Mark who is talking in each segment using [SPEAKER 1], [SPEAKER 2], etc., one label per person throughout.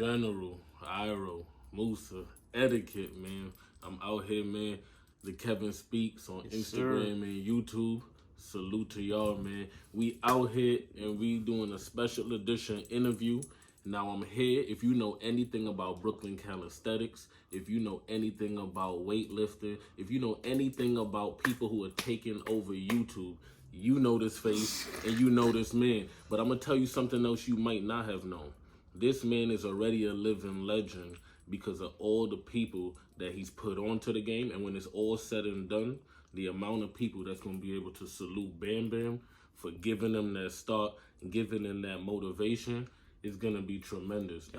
[SPEAKER 1] General, Iro, Musa, etiquette, man. I'm out here, man. The Kevin Speaks on
[SPEAKER 2] Yes, sir.
[SPEAKER 1] Instagram and YouTube. Salute to y'all, man. We out here and we doing a special edition interview. Now I'm here. If you know anything about Brooklyn calisthenics, if you know anything about weightlifting, if you know anything about people who are taking over YouTube, you know this face and you know this man. But I'm gonna tell you something else you might not have known. This man is already a living legend because of all the people that he's put onto the game. And when it's all said and done, the amount of people that's going to be able to salute Bam Bam for giving them that start, giving them that motivation is going to be tremendous.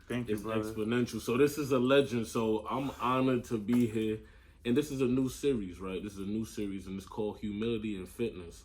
[SPEAKER 2] Thank you,
[SPEAKER 1] it's
[SPEAKER 2] brother.
[SPEAKER 1] exponential. So this is a legend. So I'm honored to be here. And this is a new series, right? This is a new series, and it's called Humility and Fitness.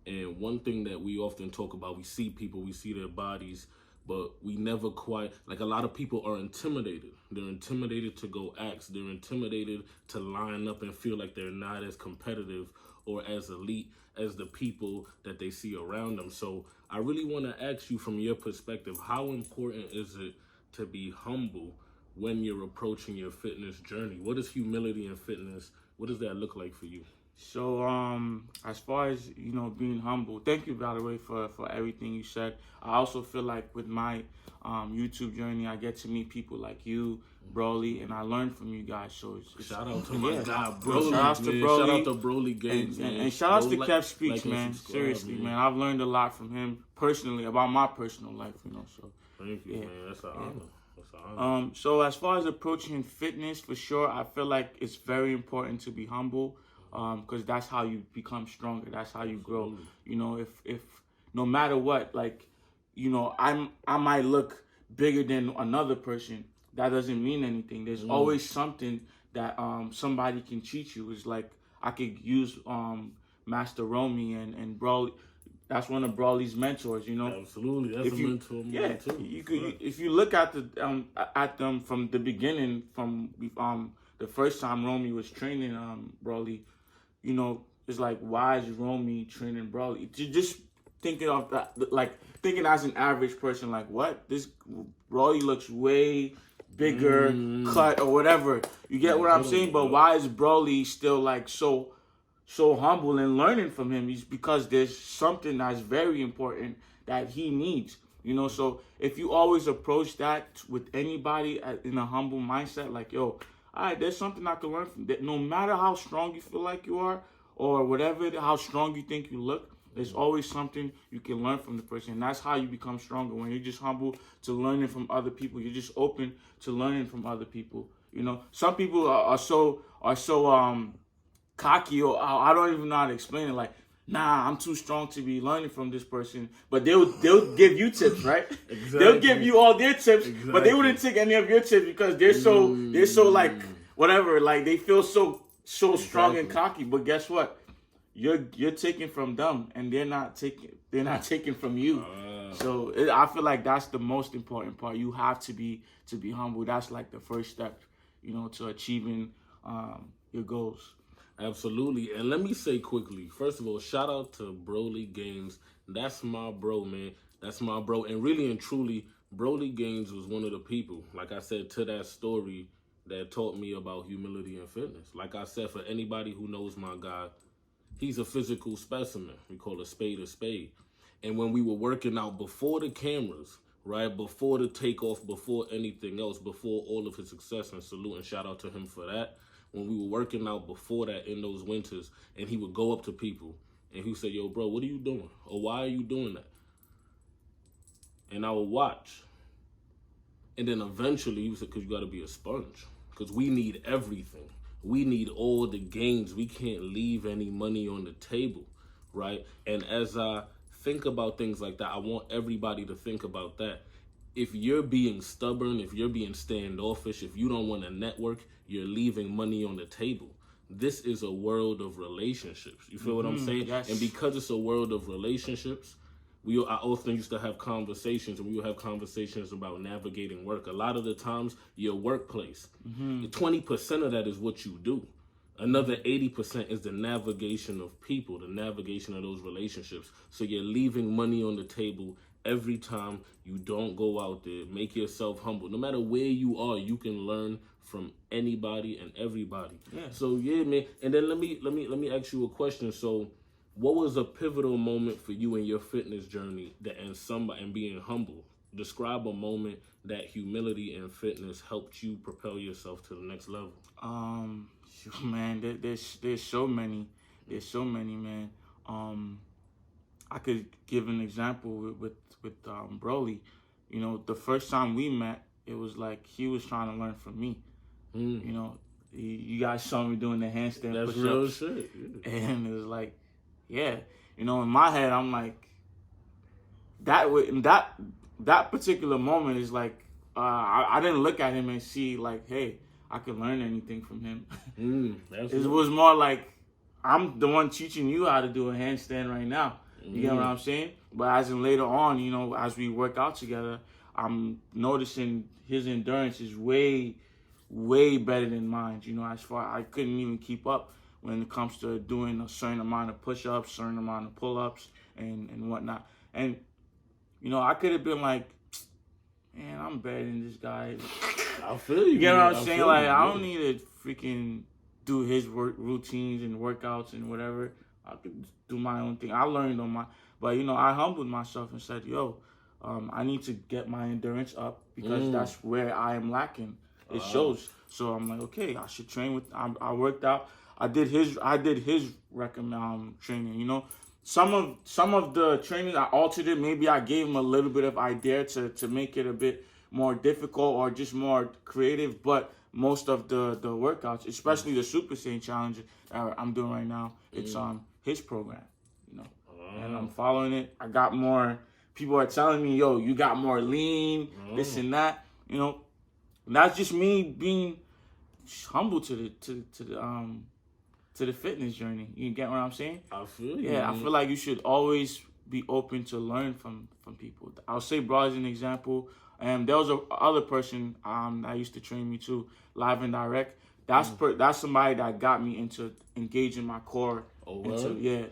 [SPEAKER 1] And one thing that we often talk about, we see people, we see their bodies, but we never quite, like a lot of people are intimidated. They're intimidated to go ask. They're intimidated to line up and feel like they're not as competitive or as elite as the people that they see around them. So I really want to ask you from your perspective, how important is it to be humble when you're approaching your fitness journey? What is humility and fitness? What does that look like for you?
[SPEAKER 2] So, as far as, being humble, thank you, by the way, for everything you said. I also feel like with my YouTube journey, I get to meet people like you, Broly, and I learn from you guys. So
[SPEAKER 1] shout out to my guy, Broly.
[SPEAKER 2] Shout out to Broly.
[SPEAKER 1] Shout out to Broly Games,
[SPEAKER 2] and shout out to Kev Speaks,
[SPEAKER 1] and
[SPEAKER 2] man.
[SPEAKER 1] subscribe,
[SPEAKER 2] Seriously, man. I've learned a lot from him personally about my personal life, So
[SPEAKER 1] thank you, man. That's an honor. That's an honor.
[SPEAKER 2] So as far as approaching fitness, for sure, I feel like it's very important to be humble. Because that's how you become stronger. That's how you grow. If no matter what, I might look bigger than another person. That doesn't mean anything. There's always something that somebody can teach you. It's like I could use Master Romy and Brawley. That's one of Brawley's mentors.
[SPEAKER 1] Absolutely, that's a mentor of mine too.
[SPEAKER 2] If you look at them from the beginning, from the first time Romy was training Brawley. It's like, why is Romy training Broly? Just thinking of that, thinking as an average person, like, what? This Broly looks way bigger, cut, or whatever. You get what I'm saying? But why is Broly still, so humble and learning from him? It's because there's something that's very important that he needs. So if you always approach that with anybody in a humble mindset, like, yo, all right, there's something I can learn from that. No matter how strong you feel like you are or whatever, how strong you think you look, there's always something you can learn from the person. And that's how you become stronger. When you're just humble to learning from other people, you're just open to learning from other people. Some people are so cocky, or I don't even know how to explain it. Like, nah, I'm too strong to be learning from this person. But they'll give you tips, right? Exactly. They'll give you all their tips, but they wouldn't take any of your tips because they're so like whatever, like they feel so strong and cocky. But guess what? You're taking from them, and they're not taking from you. So I feel like that's the most important part. You have to be humble. That's like the first step, to achieving your goals.
[SPEAKER 1] Absolutely. And let me say quickly, first of all, shout out to Broly Games. That's my bro, man. That's my bro. And really and truly, Broly Games was one of the people, like I said, to that story that taught me about humility and fitness. Like I said, for anybody who knows my guy, he's a physical specimen. We call a spade a spade. And when we were working out before the cameras, right, before the takeoff, before anything else, before all of his success, and salute and shout out to him for that, when we were working out before that in those winters, and he would go up to people and he would say, yo, bro, what are you doing? Or why are you doing that? And I would watch. And then eventually he would say, because you got to be a sponge. Because we need everything. We need all the gains. We can't leave any money on the table, right? And as I think about things like that, I want everybody to think about that. If you're being stubborn, if you're being standoffish, if you don't want to network, you're leaving money on the table. This is a world of relationships. You feel what I'm saying?
[SPEAKER 2] Yes.
[SPEAKER 1] And because it's a world of relationships, I often used to have conversations, and we would have conversations about navigating work. A lot of the times, your workplace, 20% of that is what you do. Another 80% is the navigation of people, the navigation of those relationships. So you're leaving money on the table every time. You don't go out there. Make yourself humble. No matter where you are, you can learn from anybody and everybody.
[SPEAKER 2] Yeah.
[SPEAKER 1] So yeah, man. And then let me ask you a question. So, what was a pivotal moment for you in your fitness journey and being humble? Describe a moment that humility and fitness helped you propel yourself to the next level.
[SPEAKER 2] Man, there's so many. There's so many, man. I could give an example with Broly. You know, the first time we met, it was like he was trying to learn from me. You know, you guys saw me doing the handstand
[SPEAKER 1] That's
[SPEAKER 2] push-ups,
[SPEAKER 1] real shit. Yeah.
[SPEAKER 2] and it was like, yeah, you know, in my head, I'm like, that particular moment is like, I didn't look at him and see like, hey, I could learn anything from him. It was more like, I'm the one teaching you how to do a handstand right now. You get what I'm saying? But as in later on, you know, as we work out together, I'm noticing his endurance is way, way better than mine. You know, as far I couldn't even keep up when it comes to doing a certain amount of push-ups, certain amount of pull-ups, and whatnot. And you know, I could have been like, man, I'm better than this guy.
[SPEAKER 1] I feel you.
[SPEAKER 2] You get what
[SPEAKER 1] man.
[SPEAKER 2] I'm saying? Like, I don't need to freaking do his work routines and workouts and whatever. I could do my own thing. I learned on my, but you know, I humbled myself and said, yo, I need to get my endurance up because that's where I am lacking. It shows. So I'm like, okay, I should train with. I worked out. I did his recommend training. You know, some of the training I altered it. Maybe I gave him a little bit of idea to make it a bit more difficult or just more creative. But most of the workouts, especially the Super Saiyan challenge I'm doing right now, it's his program. You know, and I'm following it. I got more. People are telling me, yo, you got more lean, this and that. You know, and that's just me being humble to the fitness journey. You get what I'm saying?
[SPEAKER 1] I feel you.
[SPEAKER 2] Yeah, I feel like you should always be open to learn from people. I'll say bro as an example. There was a other person that used to train me too, Live and Direct. That's somebody that got me into engaging my core.
[SPEAKER 1] Oh,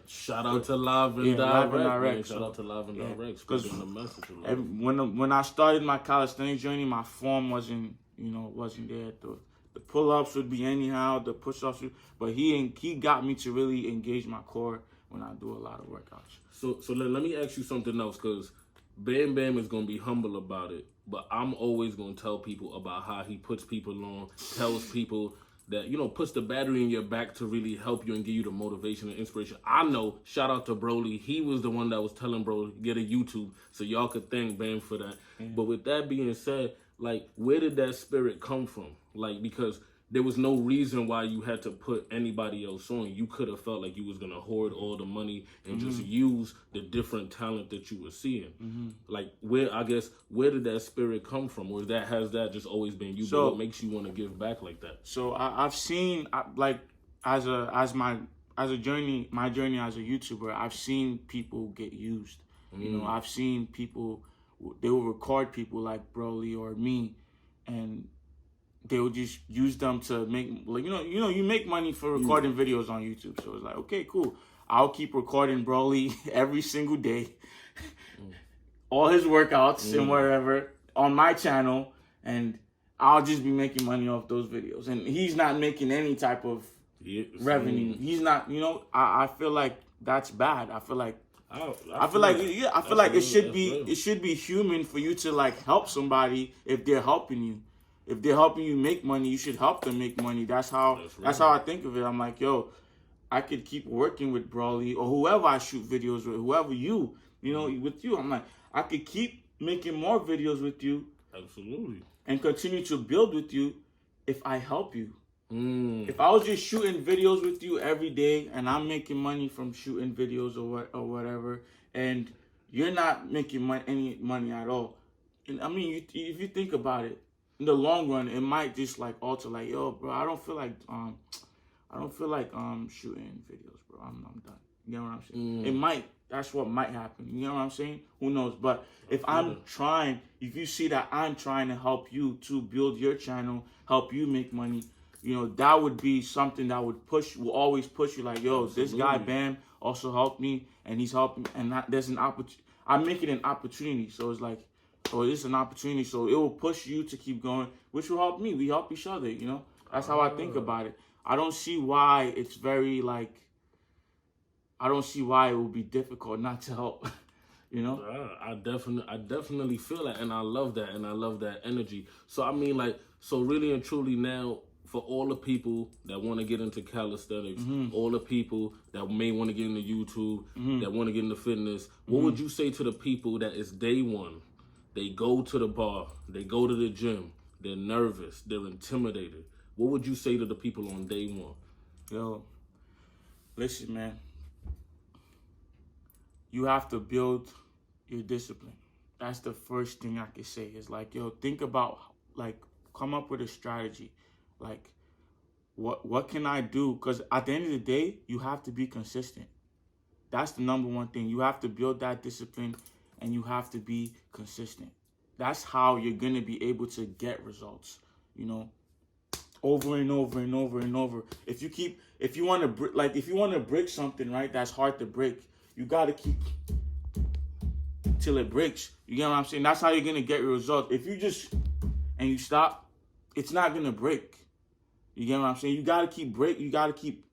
[SPEAKER 1] Shout out to Live and Direct. Shout out to Live and Direct.
[SPEAKER 2] Because when I started my calisthenics journey, my form wasn't there. The pull-ups would be anyhow, the push-ups, but he got me to really engage my core when I do a lot of workouts.
[SPEAKER 1] So let me ask you something else, because Bam Bam is going to be humble about it, but I'm always going to tell people about how he puts people on, tells people that, you know, puts the battery in your back to really help you and give you the motivation and inspiration. I know, shout out to Broly, he was the one that was telling bro, get a YouTube, so y'all could thank Bam for that. But with that being said, like, where did that spirit come from? Like, because there was no reason why you had to put anybody else on. You could have felt like you was going to hoard all the money and just use the different talent that you were seeing. Like, where did that spirit come from? Or has that just always been you? So, but what makes you want to give back like that?
[SPEAKER 2] So I've seen, like, my journey as a YouTuber, I've seen people get used. You know, I've seen people, they will record people like Broly or me, and they would just use them to make, like, you make money for recording videos on YouTube. So it's like, okay, cool. I'll keep recording Broly every single day, all his workouts and whatever on my channel, and I'll just be making money off those videos. And he's not making any type of revenue. He's not, I feel like that's bad. I feel like it should be human for you to, like, help somebody if they're helping you. If they're helping you make money, you should help them make money. That's how I think of it. I'm like, yo, I could keep working with Broly or whoever I shoot videos with, whoever with you. I'm like, I could keep making more videos with you.
[SPEAKER 1] Absolutely.
[SPEAKER 2] And continue to build with you if I help you. If I was just shooting videos with you every day and I'm making money from shooting videos or whatever, and you're not making any money at all, and I mean, if you think about it, in the long run, it might just, like, alter, like, yo, bro, I don't feel like shooting videos, bro. I'm done. You know what I'm saying? It might. That's what might happen. You know what I'm saying? Who knows? But if you see that I'm trying to help you to build your channel, help you make money, that would be something that will always push you, like, yo, this guy Bam also helped me, and he's helping, and there's an opportunity. I make it an opportunity. So it's like, oh, it's an opportunity. So it will push you to keep going, which will help me. We help each other, you know? That's how I think about it. I don't see why it's very like, I don't see why it would be difficult not to help, you know?
[SPEAKER 1] I definitely feel that, and I love that, and I love that energy. So I mean, like, so really and truly now, for all the people that want to get into calisthenics, all the people that may want to get into YouTube, that want to get into fitness, what would you say to the people that is day one? They go to the bar, they go to the gym, they're nervous, they're intimidated. What would you say to the people on day one?
[SPEAKER 2] Yo, listen, man. You have to build your discipline. That's the first thing I can say. Is like, yo, think about, like, come up with a strategy. Like, what can I do? Because at the end of the day, you have to be consistent. That's the number one thing. You have to build that discipline, and you have to be consistent. That's how you're gonna be able to get results. You know, over and over and over and over. If you want to break something, right, that's hard to break, you gotta keep till it breaks. You get what I'm saying? That's how you're gonna get your results. If you just and you stop, it's not gonna break. You get what I'm saying? You gotta keep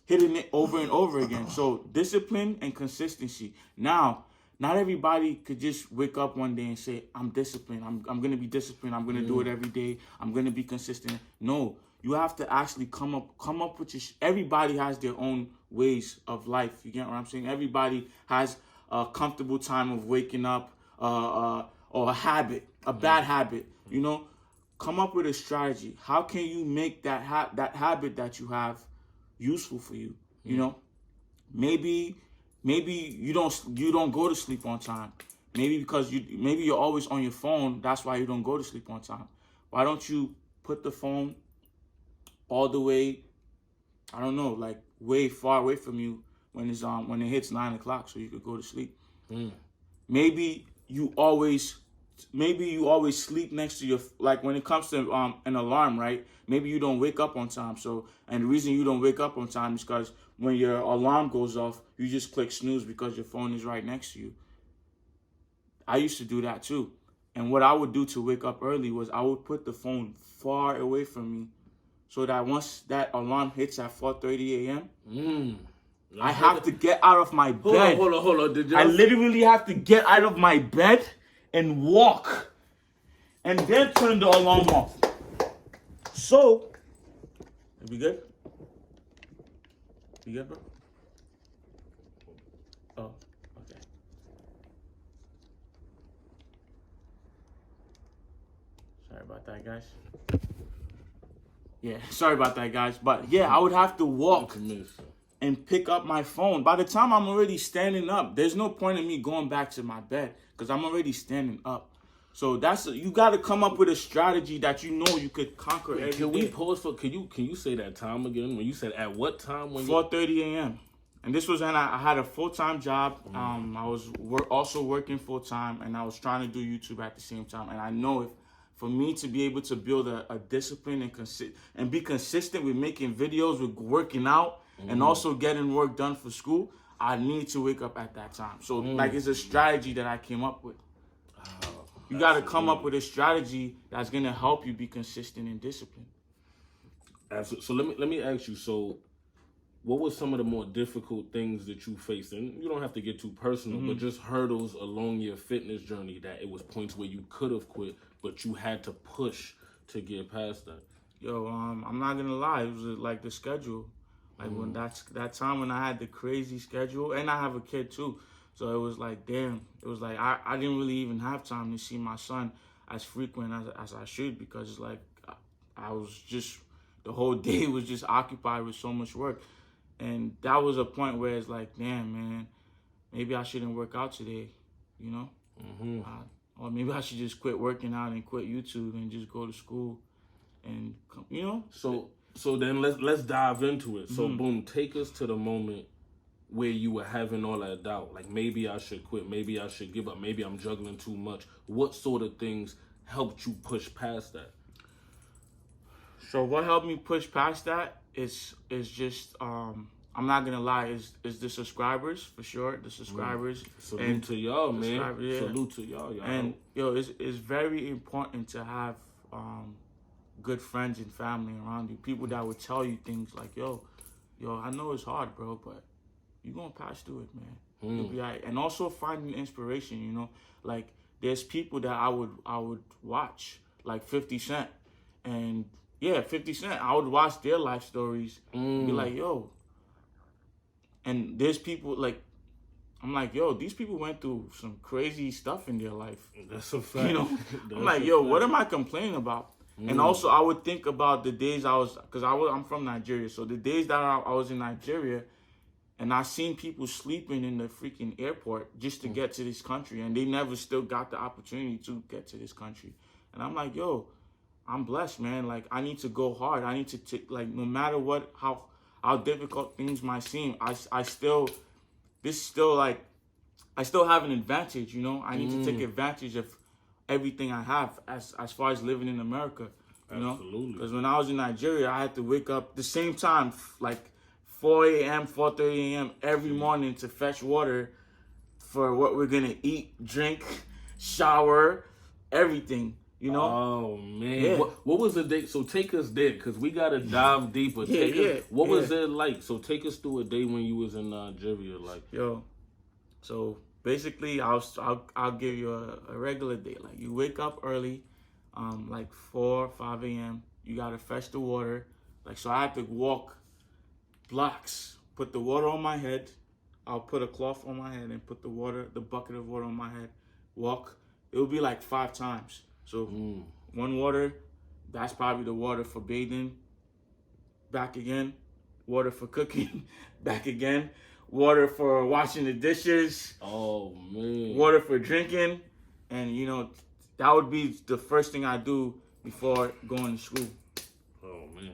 [SPEAKER 2] hitting it over and over again. So discipline and consistency. Now, not everybody could just wake up one day and say, I'm disciplined. I'm gonna be disciplined. I'm gonna do it every day. I'm gonna be consistent. No, you have to actually come up with your. Everybody has their own ways of life. You get what I'm saying? Everybody has a comfortable time of waking up, or a habit, a bad habit. You know, come up with a strategy. How can you make that habit that you have useful for you? You know, maybe you don't go to sleep on time. Maybe because you're always on your phone. That's why you don't go to sleep on time. Why don't you put the phone all the way, I don't know, like way far away from you when it hits 9 o'clock, so you could go to sleep. Maybe you always sleep next to your, like when it comes to an alarm, right? Maybe you don't wake up on time. So, and the reason you don't wake up on time is because when your alarm goes off, you just click snooze because your phone is right next to you. I used to do that too. And what I would do to wake up early was I would put the phone far away from me so that once that alarm hits at 4:30 a.m., I have to get out of my bed.
[SPEAKER 1] Hold on.
[SPEAKER 2] I literally have to get out of my bed and walk and then turn the alarm off. So, are we good? You good, bro? Oh, okay. Sorry about that, guys. Yeah, sorry about that, guys. But yeah, I would have to walk and pick up my phone. By the time I'm already standing up, there's no point in me going back to my bed because I'm already standing up. So you got to come up with a strategy that you know you could conquer every
[SPEAKER 1] Can
[SPEAKER 2] day.
[SPEAKER 1] we pause for? Can you say that time again? When you said at what time?
[SPEAKER 2] 4:30 a.m. And this was when I had a full-time job. I was also working full-time, and I was trying to do YouTube at the same time. And I know for me to be able to build a discipline and be consistent with making videos, with working out, and also getting work done for school, I need to wake up at that time. So like it's a strategy that I came up with. You got to come up with a strategy that's going to help you be consistent and disciplined.
[SPEAKER 1] Absolutely. So let me ask you, so what were some of the more difficult things that you faced? And you don't have to get too personal, but just hurdles along your fitness journey that it was points where you could have quit, but you had to push to get past that.
[SPEAKER 2] Yo, I'm not going to lie. It was like the schedule. Like when that time when I had the crazy schedule, and I have a kid too. So it was like, damn, it was like I didn't really even have time to see my son as frequent as I should, because it's like I was just, the whole day was just occupied with so much work. And that was a point where it's like, damn, man, maybe I shouldn't work out today, you know? Or maybe I should just quit working out and quit YouTube and just go to school and, you know?
[SPEAKER 1] So then let's dive into it. So boom, take us to the moment where you were having all that doubt, like maybe I should quit, maybe I should give up, maybe I'm juggling too much. What sort of things helped you push past that?
[SPEAKER 2] So what helped me push past that is just I'm not gonna lie, is the subscribers for sure. The subscribers.
[SPEAKER 1] Salute to y'all, man.
[SPEAKER 2] Yeah.
[SPEAKER 1] Salute to y'all.
[SPEAKER 2] And yo, it's very important to have good friends and family around you. People that would tell you things like, yo, I know it's hard, bro, but you're gonna pass through it, man. You'll be all right. And also finding inspiration, you know. Like there's people that I would watch, like 50 Cent. And yeah, 50 Cent, I would watch their life stories and be like, yo. And there's people like, I'm like, yo, these people went through some crazy stuff in their life.
[SPEAKER 1] That's a fact.
[SPEAKER 2] You know, I'm like, yo, what am I complaining about? And also, I would think about the days I'm from Nigeria. So the days that I was in Nigeria, and I seen people sleeping in the freaking airport just to get to this country, and they never still got the opportunity to get to this country. And I'm like, yo, I'm blessed, man. Like, I need to go hard. I need to take, like, no matter what, how difficult things might seem, I still have an advantage, you know. I need to take advantage of everything I have as far as living in America, you know. Because when I was in Nigeria, I had to wake up the same time, like 4 a.m., 4:30 a.m. every morning to fetch water for what we're gonna eat, drink, shower, everything. You know?
[SPEAKER 1] Oh man, yeah. What was the day? So take us there, cause we gotta dive deeper. What was it like? So take us through a day when you was in Nigeria, like.
[SPEAKER 2] Yo, so basically, I'll give you a regular day. Like you wake up early, like 4, 5 a.m. You gotta fetch the water. Like so, I had to walk blocks, put the water on my head. I'll put a cloth on my head and put the bucket of water on my head. Walk. It would be like 5 times. So one water, that's probably the water for bathing. Back again, water for cooking. Back again, water for washing the dishes.
[SPEAKER 1] Oh man.
[SPEAKER 2] Water for drinking, and you know that would be the first thing I do before going to school.
[SPEAKER 1] Oh man,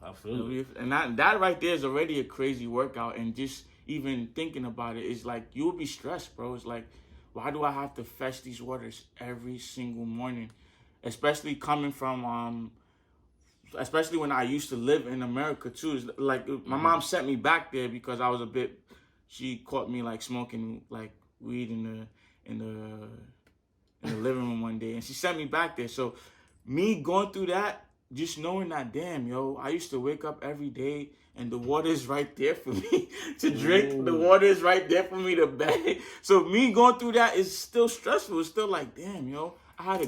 [SPEAKER 1] I feel it.
[SPEAKER 2] And that right there is already a crazy workout, and just even thinking about it is like you'll be stressed, bro. It's like, why do I have to fetch these waters every single morning? Especially coming from, especially when I used to live in America too. It's like my mom sent me back there because I was she caught me like smoking like weed in the living room one day, and she sent me back there. So me going through that, just knowing that, damn, yo, I used to wake up every day and the water is right there for me to drink. The water is right there for me to bathe. So me going through that is still stressful. It's still like, damn, yo, I had a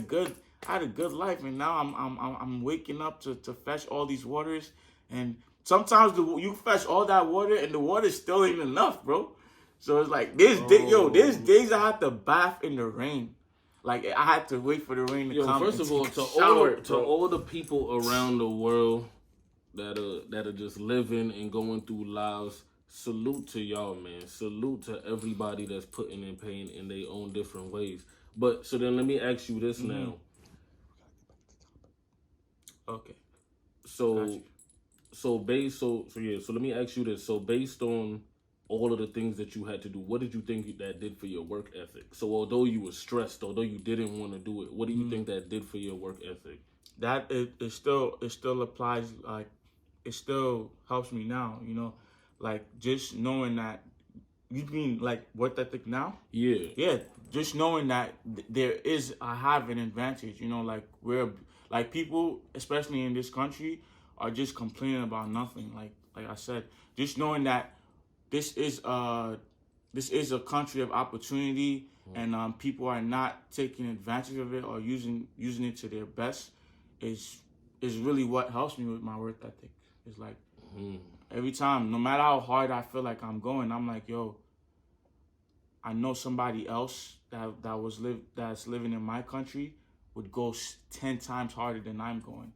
[SPEAKER 2] good life, and now I'm waking up to fetch all these waters, and sometimes you fetch all that water and the water still ain't enough, bro. So it's like there's days I had to bath in the rain. Like I had to wait for the rain to come.
[SPEAKER 1] First of all, to all the people around the world that are just living and going through lives, salute to y'all, man. Salute to everybody that's putting in pain in their own different ways. But so then let me ask you this now.
[SPEAKER 2] Okay.
[SPEAKER 1] So let me ask you this. So based on all of the things that you had to do, what did you think that did for your work ethic? So although you were stressed, although you didn't want to do it, what do you think that did for your work ethic?
[SPEAKER 2] That it still applies. Like it still helps me now, you know, like just knowing that. You mean like work ethic now? Yeah, just knowing that I have an advantage, you know, like like people, especially in this country, are just complaining about nothing. Like I said, just knowing that this is a country of opportunity, and people are not taking advantage of it or using it to their best is really what helps me with my work ethic. It's like every time, no matter how hard I feel like I'm going, I'm like, yo, I know somebody else that's living in my country would go 10 times harder than I'm going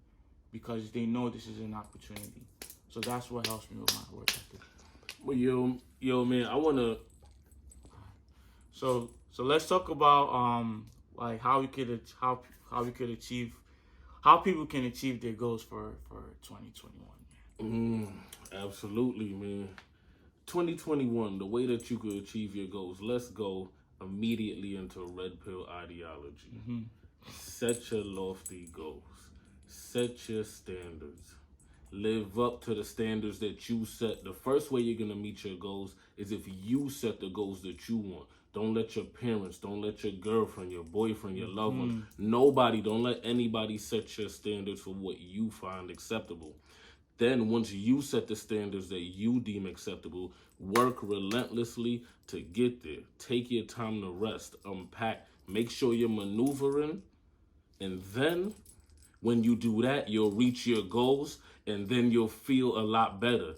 [SPEAKER 2] because they know this is an opportunity. So that's what helps me with my work ethic.
[SPEAKER 1] Well, yo, man, I wanna.
[SPEAKER 2] So let's talk about like how people can achieve their goals for 2021.
[SPEAKER 1] Absolutely, man. 2021, the way that you could achieve your goals. Let's go immediately into red pill ideology. Set your lofty goals. Set your standards. live up to the standards that you set. The first way you're gonna meet your goals is if you set the goals that you want. Don't let your parents, don't let your girlfriend, your boyfriend, your loved ones, nobody, don't let anybody set your standards for what you find acceptable. Then, once you set the standards that you deem acceptable, work relentlessly to get there. Take your time to rest, unpack, make sure you're maneuvering, and then when you do that, you'll reach your goals and then you'll feel a lot better